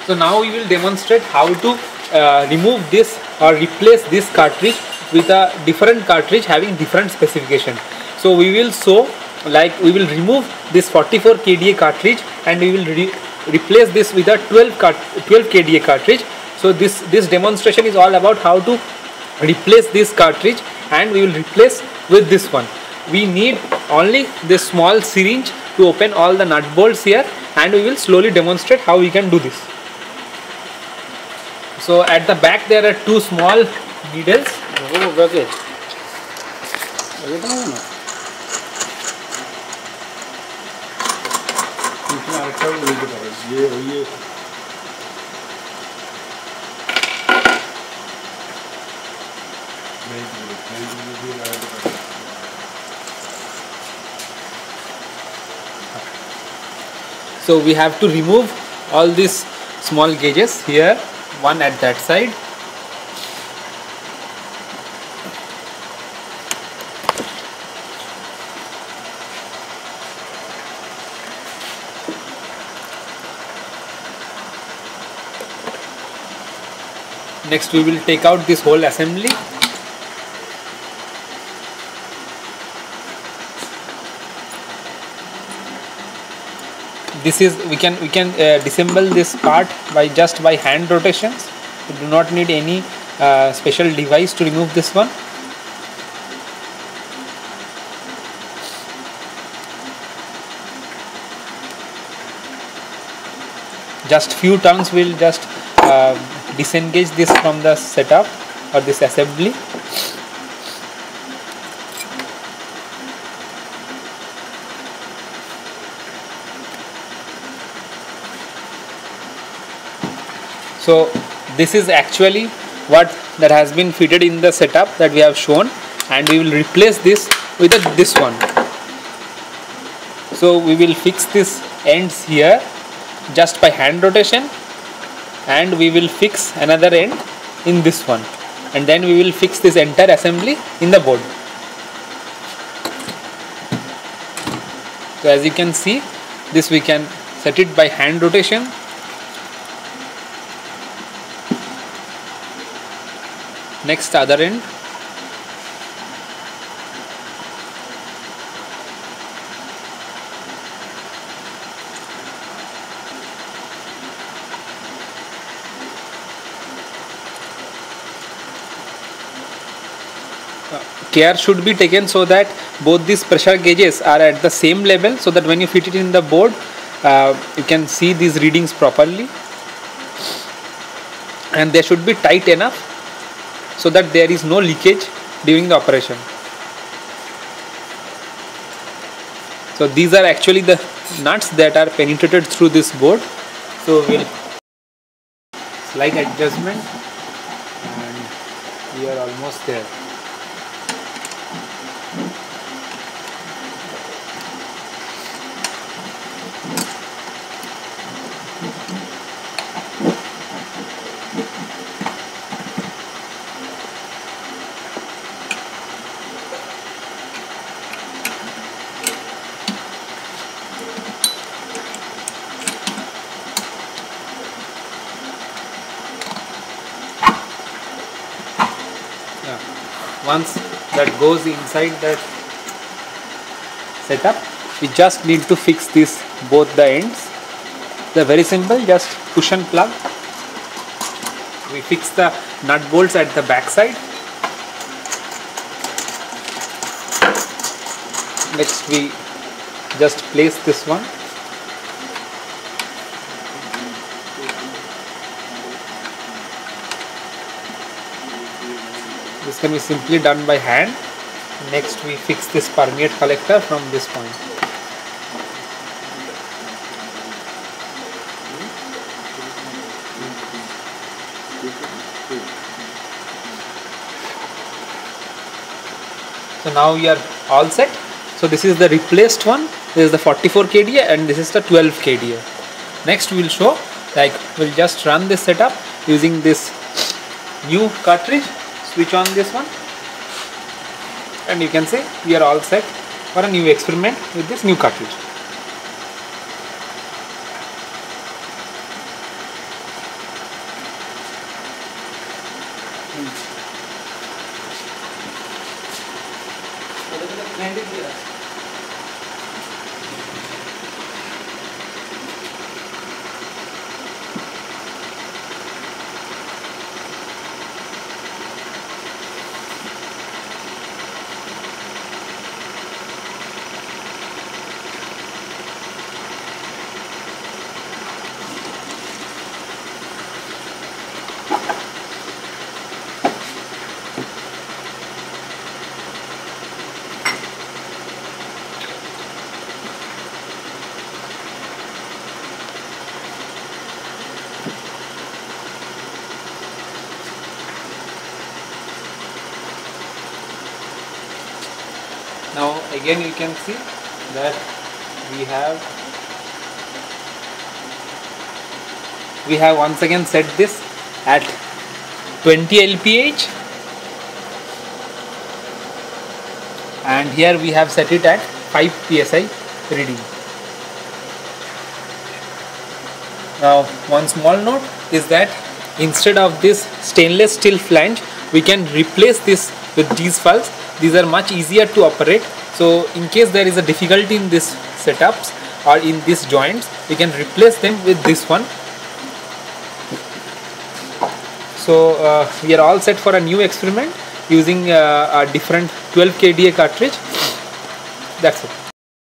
So now we will demonstrate how to remove this or replace this cartridge with a different cartridge having different specification. So we will show, like, we will remove this 44 kDa cartridge and we will replace this with a 12 kDa cartridge. So this demonstration is all about how to replace this cartridge, and we will replace with this one. We need only this small syringe to open all the nut bolts here, and we will slowly demonstrate how we can do this. So at the back there are two small needles. So we have to remove all these small gauges here, one at that side. Next we will take out this whole assembly. This is we can disassemble this part by just by hand rotations. We do not need any special device to remove this one. Just few turns will just disengage this from the setup or this assembly. So this is actually what that has been fitted in the setup that we have shown, and we will replace this with this one. So we will fix this ends here just by hand rotation, and we will fix another end in this one, and then we will fix this entire assembly in the board. So as you can see, this we can set it by hand rotation. Next, other end. Care should be taken so that both these pressure gauges are at the same level, so that when you fit it in the board, you can see these readings properly, and they should be tight enough so that there is no leakage during the operation. So these are actually the nuts that are penetrated through this board. So we'll slight adjustment, and we are almost there. Once that goes inside that setup, we just need to fix this both the ends. They're very simple, just push and plug. We fix the nut bolts at the back side. Next we just place this one. This can be simply done by hand. Next we fix this permeate collector from this point. So now we are all set. So this is the replaced one. This is the 44 kDa and this is the 12 kDa. Next we will show, like, we'll just run this setup using this new cartridge. Switch on this one, and you can see we are all set for a new experiment with this new cartridge. Now again you can see that we have once again set this at 20 LPH, and here we have set it at 5 psi reading. Now one small note is that instead of this stainless steel flange, we can replace this with these valves. These are much easier to operate, so in case there is a difficulty in this setups or in these joints, we can replace them with this one. So we are all set for a new experiment using a different 12 kDa cartridge. That's it.